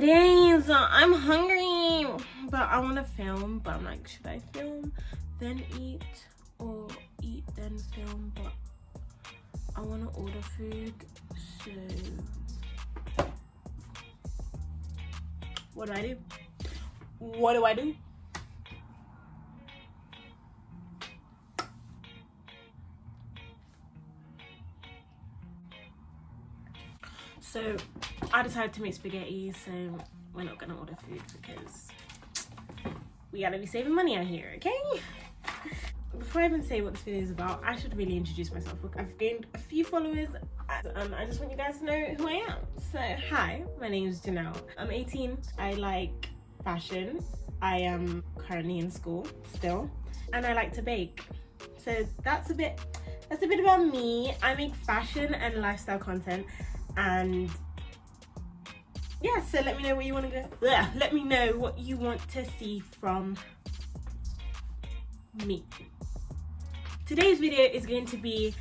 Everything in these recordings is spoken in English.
days. I'm hungry, but I want to film. But I'm like, should I film then eat, or eat then film? But I want to order food, so what do I do? What do I do? So I decided to make spaghetti, so we're not gonna order food because we gotta be saving money out here, okay? Before I even say what this video is about, I should really introduce myself. I've gained a few followers. I just want you guys to know who I am. So hi, my name is Jennelle. I'm 18. I like fashion. I am currently in school still, and I like to bake. So that's a bit about me. I make fashion and lifestyle content, and yeah, so let me know where you want to go. Let me know what you want to see from me. Today's video is going to be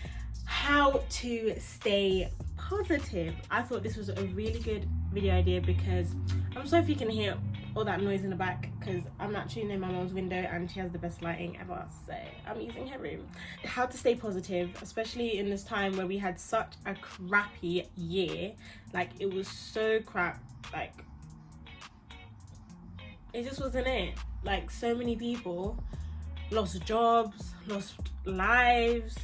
how to stay positive. I thought this was a really good video idea because I'm sorry if you can hear all that noise in the back, because I'm actually near my mom's window and she has the best lighting ever, so I'm using her room. How to stay positive, especially in this time where we had such a crappy year. Like, it was so crap. Like, it just wasn't it. Like, so many people lost jobs, lost lives.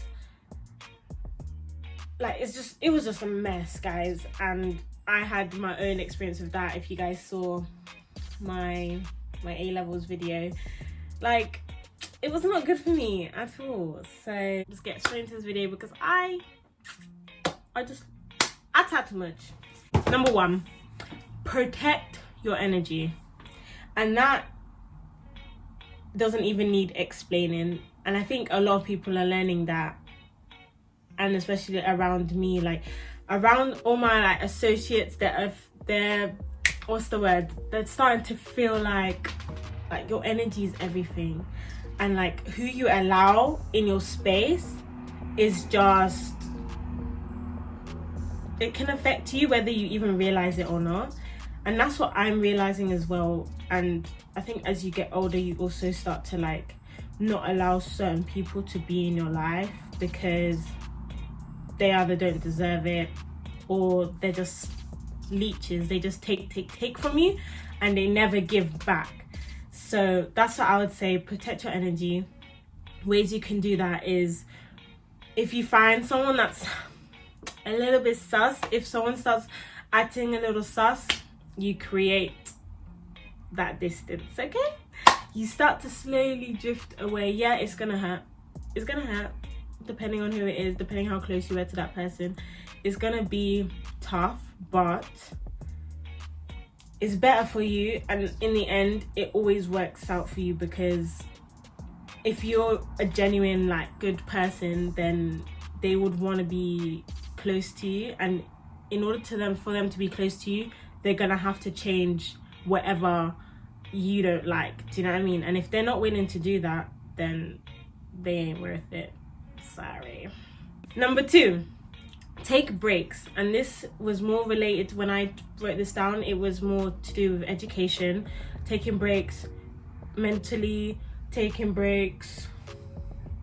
Like, it was just a mess, guys. And I had my own experience with that. If you guys saw my A-levels video, like, it was not good for me at all. So let's get straight into this video because I talk too much. Number one, protect your energy. And that doesn't even need explaining, and I think a lot of people are learning that, and especially around me, like around all my like associates that they're they're starting to feel like your energy is everything, and like who you allow in your space is just, it can affect you whether you even realize it or not. And that's what I'm realizing as well. And I think as you get older, you also start to like not allow certain people to be in your life because they either don't deserve it or they're just leeches. They just take from you and they never give back. So that's what I would say. Protect your energy. Ways you can do that is, if you find someone that's a little bit sus, if someone starts acting a little sus, you create that distance, okay? You start to slowly drift away. Yeah, it's gonna hurt. It's gonna hurt, depending on who it is, depending how close you are to that person. It's gonna be tough, but it's better for you, and in the end, it always works out for you, because if you're a genuine, like, good person, then they would want to be close to you, and in order for them to be close to you, they're gonna have to change whatever you don't like. Do you know what I mean? And if they're not willing to do that, then they ain't worth it. Sorry. Number two, take breaks. And this was more related when I wrote this down. It was more to do with education, taking breaks mentally, taking breaks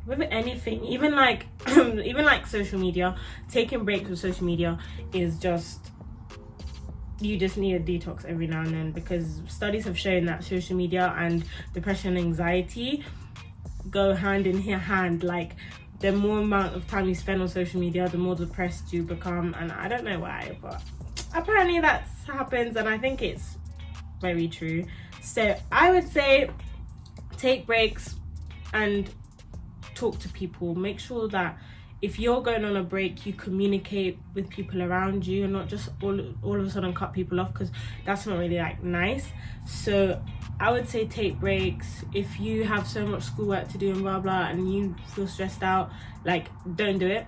with anything, even like even like social media. Taking breaks with social media is just, you just need a detox every now and then, because studies have shown that social media and depression and anxiety go hand in hand. Like, the more amount of time you spend on social media, the more depressed you become. And I don't know why, but apparently that happens, and I think it's very true. So I would say take breaks and talk to people. Make sure that if you're going on a break, you communicate with people around you and not just all of a sudden cut people off, because that's not really like nice. So I would say take breaks. If you have so much schoolwork to do and blah blah and you feel stressed out, like, don't do it.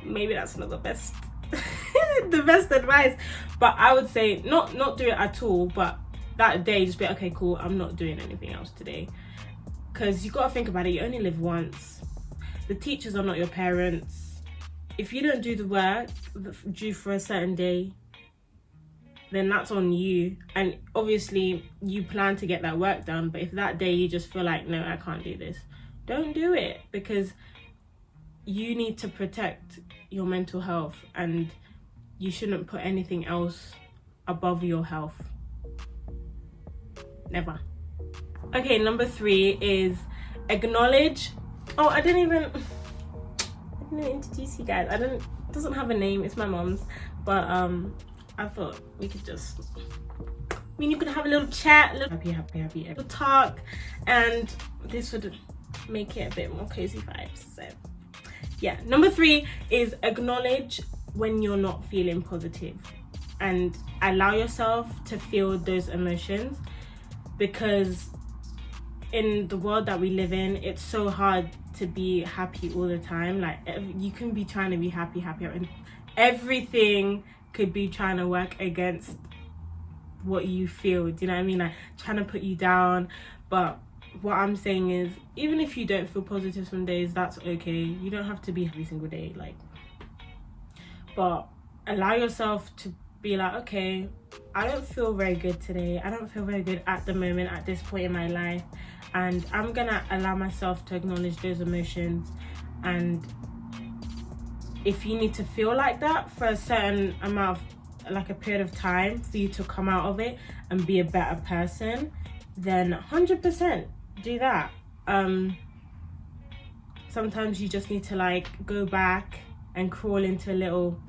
Maybe that's not the best the best advice, but I would say not do it at all, but that day just be okay, cool, I'm not doing anything else today. Because you got to think about it, you only live once. The teachers are not your parents. If you don't do the work due for a certain day, then that's on you. And obviously you plan to get that work done, but if that day you just feel like, no, I can't do this, don't do it, because you need to protect your mental health and you shouldn't put anything else above your health. Never. Okay, number 3 is acknowledge. Oh, I didn't introduce you guys. It doesn't have a name, it's my mom's, but I thought we could just, you could have a little chat, happy little talk, and this would make it a bit more cozy vibes. So yeah, number 3 is acknowledge when you're not feeling positive and allow yourself to feel those emotions, because in the world that we live in, it's so hard to be happy all the time. Like, you can be trying to be happy and everything could be trying to work against what you feel. Do you know what I mean? Like, trying to put you down. But what I'm saying is, even if you don't feel positive some days, that's okay. You don't have to be every single day, like, but allow yourself to be like, okay, I don't feel very good today. I don't feel very good at the moment, at this point in my life, and I'm gonna allow myself to acknowledge those emotions. And if you need to feel like that for a certain amount of, like, a period of time for you to come out of it and be a better person, then 100% do that. Sometimes you just need to, like, go back and crawl into a little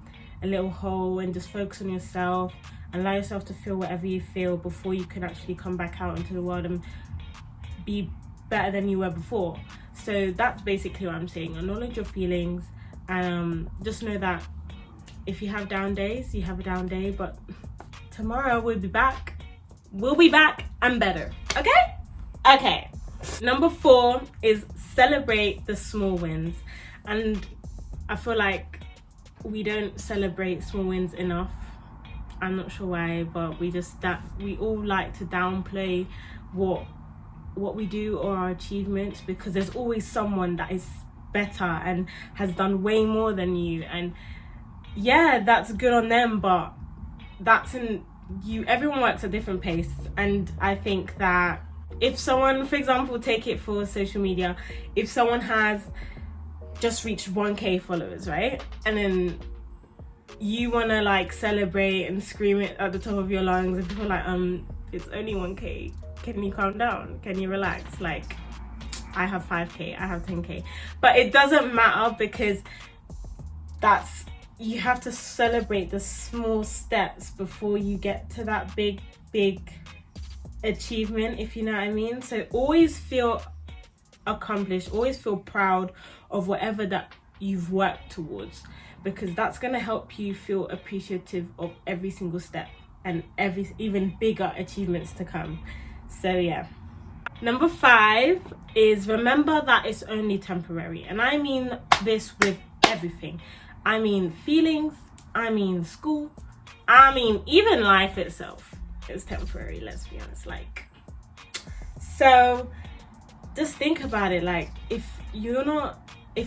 hole and just focus on yourself and allow yourself to feel whatever you feel before you can actually come back out into the world and be better than you were before. So that's basically what I'm saying. Acknowledge your feelings, and just know that if you have down days, you have a down day, but tomorrow we'll be back and better. Okay. Number 4 is celebrate the small wins. And I feel like we don't celebrate small wins enough. I'm not sure why, but we all like to downplay what we do or our achievements, because there's always someone that is better and has done way more than you. And yeah, that's good on them, but everyone works at a different pace. And I think that if someone, for example, take it for social media, if someone has just reached 1k followers, right, and then you want to, like, celebrate and scream it at the top of your lungs, and people are like, it's only 1k, can you calm down, can you relax? Like, I have 5k, I have 10k, but it doesn't matter, because you have to celebrate the small steps before you get to that big achievement, if you know what I mean. So always feel accomplished, always feel proud of whatever that you've worked towards, because that's going to help you feel appreciative of every single step and even bigger achievements to come. So yeah. Number 5 is remember that it's only temporary. And I mean this with everything. I mean feelings, I mean school, I mean even life itself is temporary, let's be honest. Like, so just think about it. Like, if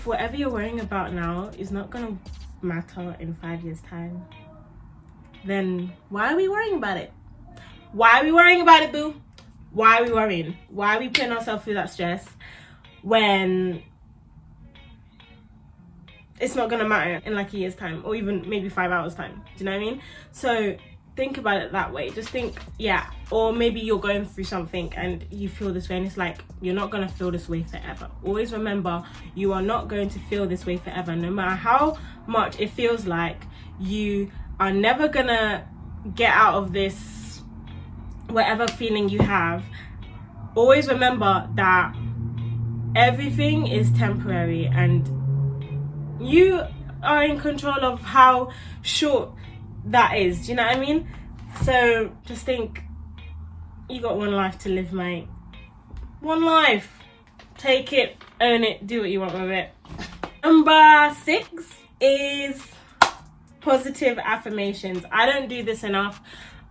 whatever you're worrying about now is not gonna matter in 5 years' time, then why are we worrying about it? Why are we worrying about it, boo? Why are we worrying? Why are we putting ourselves through that stress when it's not gonna matter in like a year's time, or even maybe 5 hours time? Do you know what I mean? So think about it that way. Just think, yeah, or maybe you're going through something and you feel this way, and it's like, you're not gonna feel this way forever. Always remember, you are not going to feel this way forever. No matter how much it feels like you are never gonna get out of this, whatever feeling you have, always remember that everything is temporary and you are in control of how short that is. Do you know what I mean? So just think, you got one life to live, mate. One life. Take it, own it, do what you want with it. Number 6 is positive affirmations. I don't do this enough,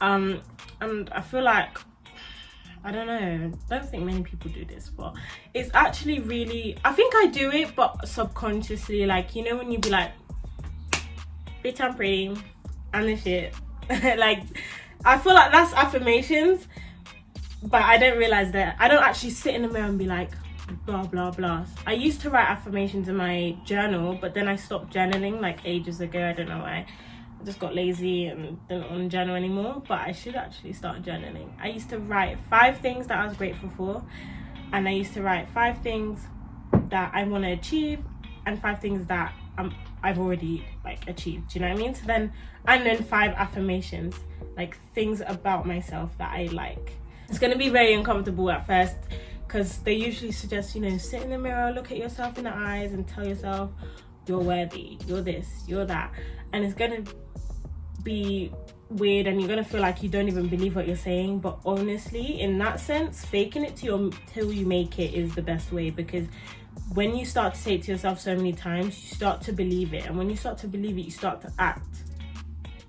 and I feel like, I don't think many people do this, but it's actually really, I think I do it, but subconsciously. Like, you know when you be like, bitch, I'm pretty, and the shit. Like, I feel like that's affirmations, but I don't realize that. I don't actually sit in the mirror and be like, blah, blah, blah. I used to write affirmations in my journal, but then I stopped journaling like ages ago. I don't know why. I just got lazy and didn't want to journal anymore, but I should actually start journaling. I used to write 5 things that I was grateful for, and I used to write 5 things that I want to achieve and 5 things that I've already like achieved. Do you know what I mean? So then, and then 5 affirmations, like things about myself that I like. It's going to be very uncomfortable at first because they usually suggest, you know, sit in the mirror, look at yourself in the eyes and tell yourself you're worthy, you're this, you're that. And it's going to be weird and you're going to feel like you don't even believe what you're saying. But honestly, in that sense, faking it till you make it is the best way, because when you start to say it to yourself so many times, you start to believe it. And when you start to believe it, you start to act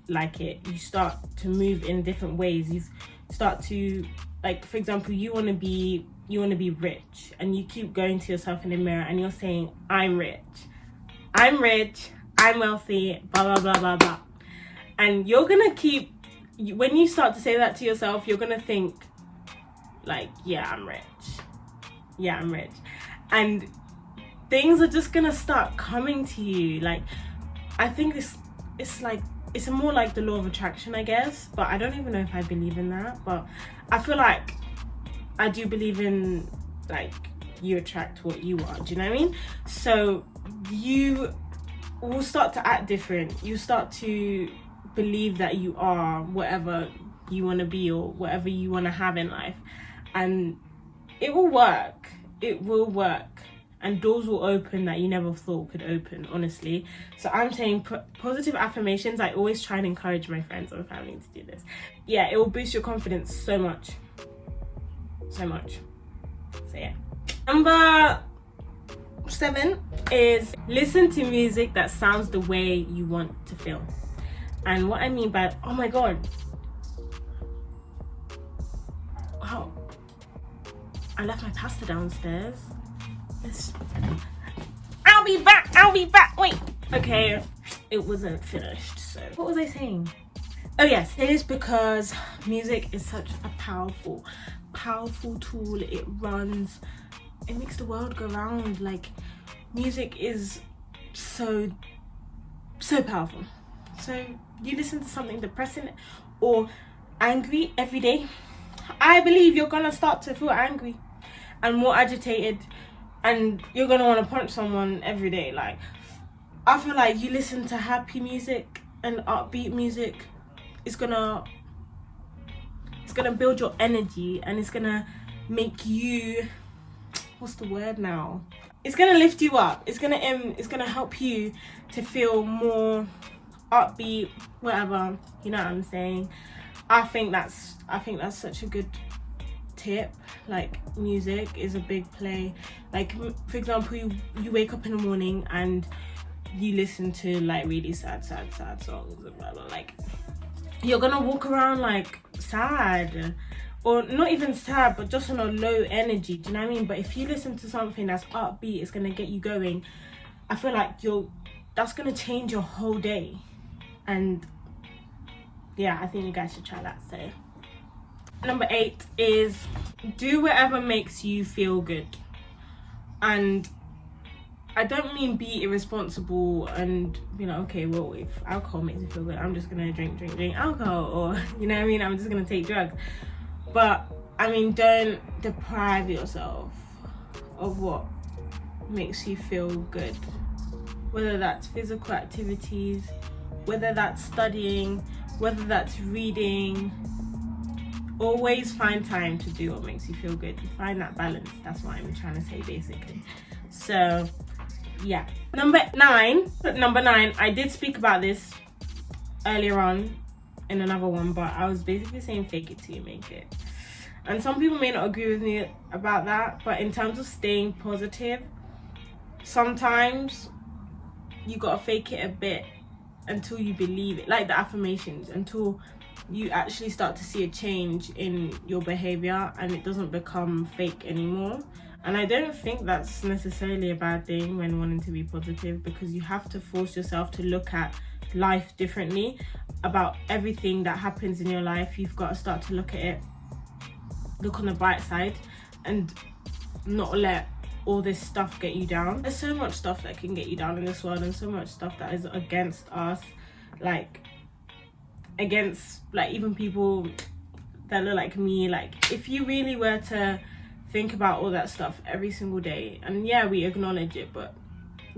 like it. You start to move in different ways. You start to, like, for example, you want to be rich, and you keep going to yourself in the mirror and you're saying, I'm rich, I'm wealthy, blah, blah, blah, blah, blah. And you're going to keep, when you start to say that to yourself, you're going to think like, yeah, I'm rich. Yeah, I'm rich. And things are just going to start coming to you. Like, I think it's more like the law of attraction, I guess, but I don't even know if I believe in that. But I feel like I do believe in, like, you attract what you are. Do you know what I mean? So you will start to act different. You start to believe that you are whatever you want to be or whatever you want to have in life, and it will work. It will work, and doors will open that you never thought could open, honestly. So I'm saying positive affirmations. I always try and encourage my friends and family to do this. Yeah, it will boost your confidence so much. So yeah. Number 7 is listen to music that sounds the way you want to feel. And what I mean by, oh my god, wow, I left my pasta downstairs. I'll be back, wait. Okay, it wasn't finished, so what was I saying? Oh yes, it is because music is such a powerful tool. It makes the world go round. Like, music is so powerful. So you listen to something depressing or angry every day, I believe you're gonna start to feel angry and more agitated, and you're gonna want to punch someone every day. Like, I feel like you listen to happy music and upbeat music, it's gonna build your energy, and it's gonna make you, what's the word now? It's gonna lift you up. It's gonna help you to feel more upbeat, whatever. You know what I'm saying? I think that's such a good tip. Like, music is a big play. Like, for example, you wake up in the morning and you listen to like really sad songs, blah, blah, like, you're gonna walk around like sad, or not even sad, but just on a low energy. Do you know what I mean? But if you listen to something that's upbeat, it's gonna get you going. I feel like that's gonna change your whole day. And yeah, I think you guys should try that. So number 8 is do whatever makes you feel good. And I don't mean be irresponsible and be like, okay, well, if alcohol makes me feel good, I'm just gonna drink alcohol, or, you know what I mean, I'm just gonna take drugs. But I mean, don't deprive yourself of what makes you feel good, whether that's physical activities, whether that's studying, whether that's reading. Always find time to do what makes you feel good. Find that balance. That's what I'm trying to say, basically. So yeah. Number 9, I did speak about this earlier on in another one, but I was basically saying fake it till you make it. And some people may not agree with me about that, but in terms of staying positive, sometimes you gotta fake it a bit until you believe it, like the affirmations, until you actually start to see a change in your behavior and it doesn't become fake anymore. And I don't think that's necessarily a bad thing when wanting to be positive, because you have to force yourself to look at life differently, about everything that happens in your life. You've got to start to look at it, look on the bright side, and not let all this stuff get you down. There's so much stuff that can get you down in this world, and so much stuff that is against us, like against like even people that look like me. Like if you really were to think about all that stuff every single day, and yeah, we acknowledge it, but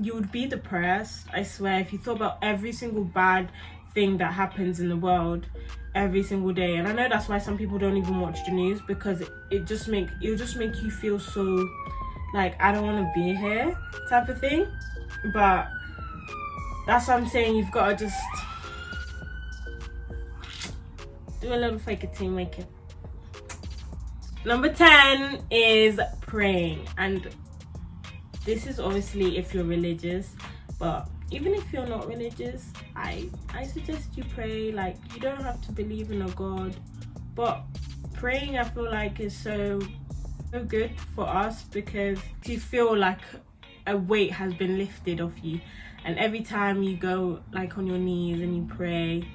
you would be depressed, I swear, if you thought about every single bad thing that happens in the world every single day. And I know that's why some people don't even watch the news, because it'll just make you feel so like, I don't want to be here type of thing. But that's what I'm saying, you've got to just do a little fake it till you make it. Number 10 is praying. And this is obviously if you're religious, but even if you're not religious, I suggest you pray. Like, you don't have to believe in a God, but praying, I feel like, is so good for us, because you feel like a weight has been lifted off you. And every time you go like on your knees and you pray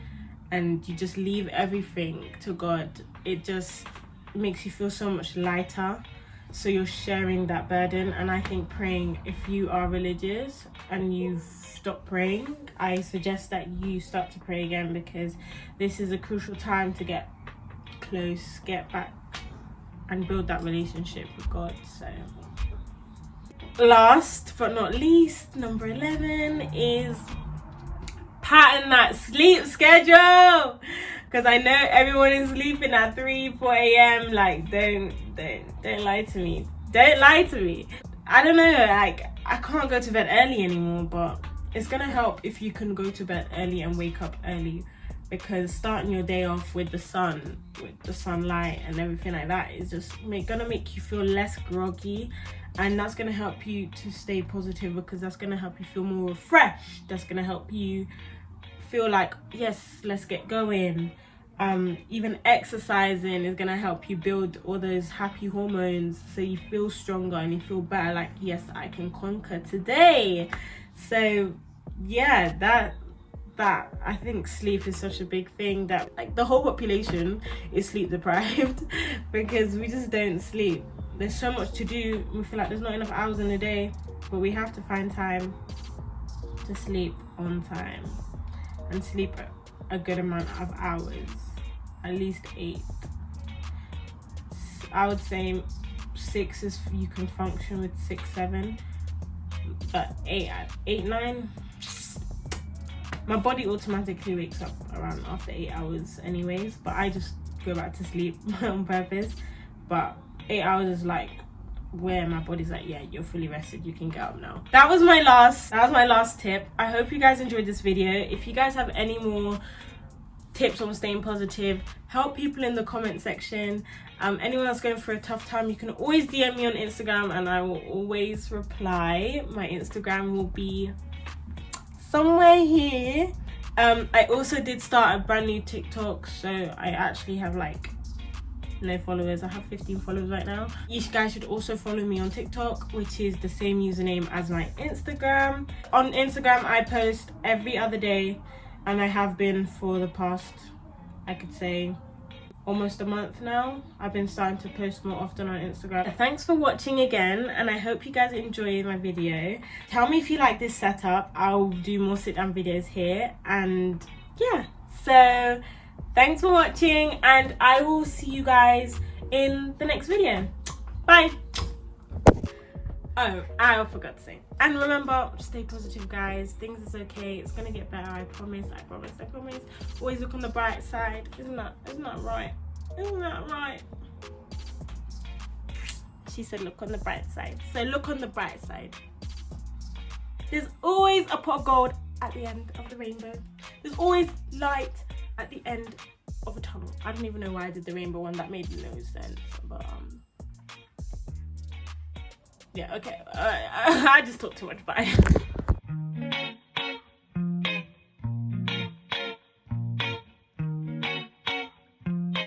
and you just leave everything to God, it just makes you feel so much lighter. So you're sharing that burden. And I think praying, if you are religious and you've stopped praying, I suggest that you start to pray again, because this is a crucial time to get close, get back and build that relationship with God. So last but not least, number 11 is pattern that sleep schedule, because I know everyone is sleeping at 3-4 a.m. like don't lie to me, don't lie to me. I don't know, like I can't go to bed early anymore, but it's gonna help if you can go to bed early and wake up early, because starting your day off with the sun, with the sunlight and everything like that is just gonna make you feel less groggy, and that's gonna help you to stay positive, because that's gonna help you feel more refreshed. That's gonna help you feel like, yes, let's get going. Even exercising is gonna help you build all those happy hormones, so you feel stronger and you feel better, like, yes, I can conquer today. So yeah, that I think sleep is such a big thing, that like the whole population is sleep deprived because we just don't sleep. There's so much to do, we feel like there's not enough hours in a day, but we have to find time to sleep on time and sleep a good amount of hours, at least 8. I would say 6 is, you can function with 6, 7, but 8, 9, my body automatically wakes up around after 8 hours anyways, but I just go back to sleep on purpose. But 8 hours is like where my body's like, yeah, you're fully rested, you can get up now. That was my last tip. I hope you guys enjoyed this video. If you guys have any more tips on staying positive, help people in the comment section. Anyone else going through a tough time, you can always DM me on Instagram and I will always reply. My Instagram will be somewhere here. I also did start a brand new TikTok, so I actually have like no followers. I have 15 followers right now. You guys should also follow me on TikTok, which is the same username as my Instagram. On Instagram I post every other day, and I have been for the past, I could say, almost a month now. I've been starting to post more often on Instagram. Thanks for watching again, and I hope you guys enjoyed my video. Tell me if you like this setup. I'll do more sit down videos here, and yeah, so thanks for watching, and I will see you guys in the next video. Bye. Oh, I forgot to say, and remember, stay positive, guys. Things is okay, it's gonna get better. I promise. Always look on the bright side. Isn't that right? Isn't that right? She said look on the bright side, so look on the bright side. There's always a pot of gold at the end of the rainbow. There's always light at the end of a tunnel. I don't even know why I did the rainbow one. That made no sense, but yeah, okay. I just talked too much. Bye.